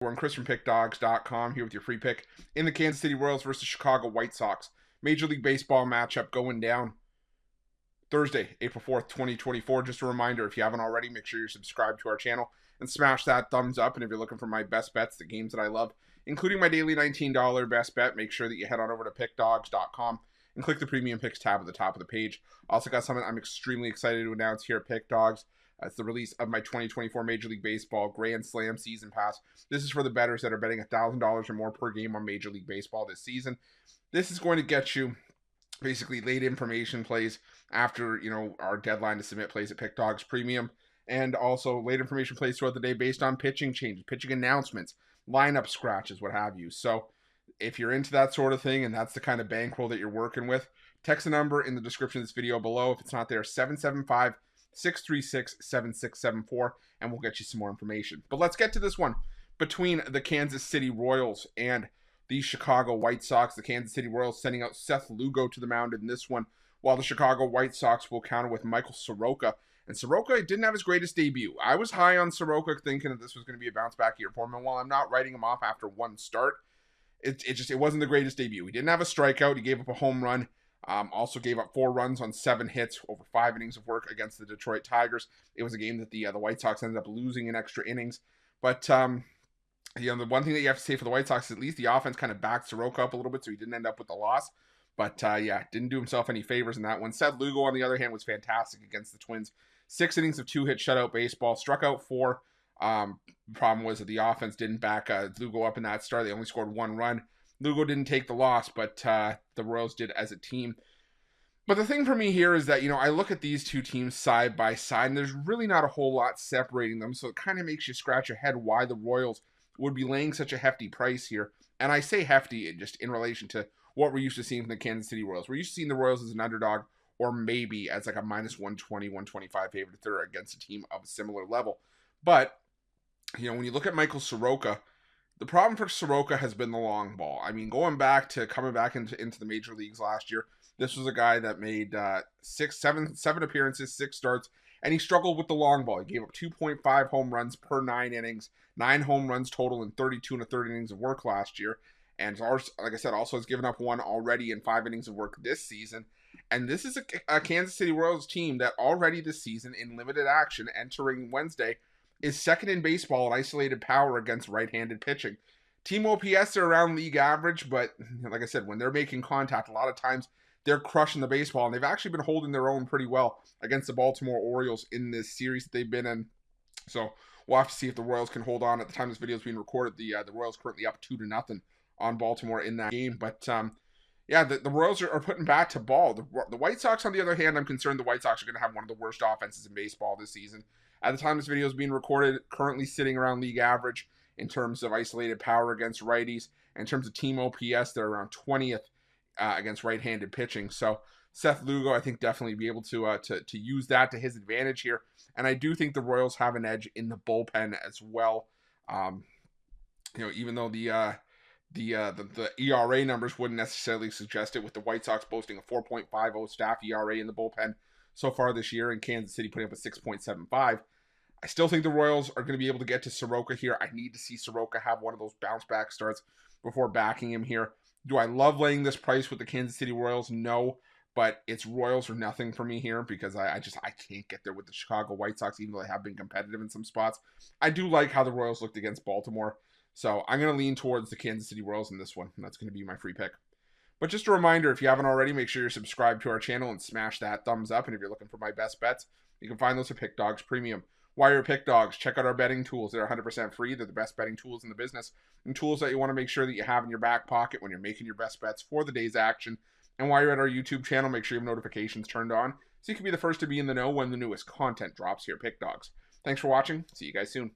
everyone. Chris from Pickdawgz.com here with your free pick in the Kansas City Royals versus Chicago White Sox. Major League Baseball matchup going down Thursday, April 4th, 2024. Just a reminder, if you haven't already, make sure you're subscribed to our channel and smash that thumbs up. And if you're looking for my best bets, the games that I love, including my daily $19 best bet, make sure that you head on over to Pickdawgz.com and click the Premium Picks tab at the top of the page. Also got something I'm extremely excited to announce here at Pickdawgz. It's the release of my 2024 Major League Baseball Grand Slam Season Pass. This is for the bettors that are betting $1,000 or more per game on Major League Baseball this season. This is going to get you basically late information plays after, our deadline to submit plays at Pickdawgz Premium, and also late information plays throughout the day based on pitching changes, pitching announcements, lineup scratches, what have you. So if you're into that sort of thing and that's the kind of bankroll that you're working with, text the number in the description of this video below. If it's not there, 775-636-7674, and we'll get you some more information. But let's get to this one between the Kansas City Royals and the Chicago White Sox. The Kansas City Royals sending out Seth Lugo to the mound in this one, while the Chicago White Sox will counter with Michael Soroka. And Soroka didn't have his greatest debut. I was high on Soroka, thinking that this was going to be a bounce back year for him. And while I'm not writing him off after one start, it wasn't the greatest debut. He didn't have a strikeout. He gave up a home run. Also gave up 4 runs on 7 hits over 5 innings of work against the Detroit Tigers. It was a game that the White Sox ended up losing in extra innings. But the one thing that you have to say for the White Sox is at least the offense kind of backed Soroka up a little bit, so he didn't end up with the loss. But didn't do himself any favors in that one. Seth Lugo, on the other hand, was fantastic against the Twins. 6 innings of 2-hit shutout baseball, struck out 4. The problem was that the offense didn't back Lugo up in that start. They only scored 1 run. Lugo didn't take the loss, but the Royals did as a team. But the thing for me here is that, I look at these two teams side by side, and there's really not a whole lot separating them. So it kind of makes you scratch your head why the Royals would be laying such a hefty price here. And I say hefty just in relation to what we're used to seeing from the Kansas City Royals. We're used to seeing the Royals as an underdog, or maybe as like a minus 120, 125 favorite if they're against a team of a similar level. But, when you look at Michael Soroka, the problem for Soroka has been the long ball. I mean, coming back into the major leagues last year, this was a guy that made 7 appearances, 6 starts, and he struggled with the long ball. He gave up 2.5 home runs per 9 innings, 9 home runs total in 32 and a third innings of work last year. And like I said, also has given up 1 already in 5 innings of work this season. And this is a Kansas City Royals team that already this season, in limited action entering Wednesday, is second in baseball in isolated power against right-handed pitching. Team OPS are around league average, but like I said, when they're making contact, a lot of times they're crushing the baseball, and they've actually been holding their own pretty well against the Baltimore Orioles in this series that they've been in. So we'll have to see if the Royals can hold on. At the time this video is being recorded, the Royals currently up 2-0 on Baltimore in that game. But the Royals are putting bat to ball. The White Sox, on the other hand, I'm concerned the White Sox are going to have one of the worst offenses in baseball this season. At the time this video is being recorded, currently sitting around league average in terms of isolated power against righties. In terms of team OPS, they're around 20th against right-handed pitching. So Seth Lugo, I think, definitely be able to use that to his advantage here. And I do think the Royals have an edge in the bullpen as well. Even though the ERA numbers wouldn't necessarily suggest it, with the White Sox boasting a 4.50 staff ERA in the bullpen so far this year, and Kansas City putting up a 6.75. I still think the Royals are going to be able to get to Soroka here. I need to see Soroka have one of those bounce back starts before backing him here. Do I love laying this price with the Kansas City Royals? No, but it's Royals or nothing for me here, because I can't get there with the Chicago White Sox, even though they have been competitive in some spots. I do like how the Royals looked against Baltimore, so I'm going to lean towards the Kansas City Royals in this one, and that's going to be my free pick. But just a reminder, if you haven't already, make sure you're subscribed to our channel and smash that thumbs up. And if you're looking for my best bets, you can find those at Pickdawgz Premium. While you're at Pickdawgz, check out our betting tools. They're 100% free. They're the best betting tools in the business, and tools that you want to make sure that you have in your back pocket when you're making your best bets for the day's action. And while you're at our YouTube channel, make sure you have notifications turned on so you can be the first to be in the know when the newest content drops here at Pickdawgz. Thanks for watching. See you guys soon.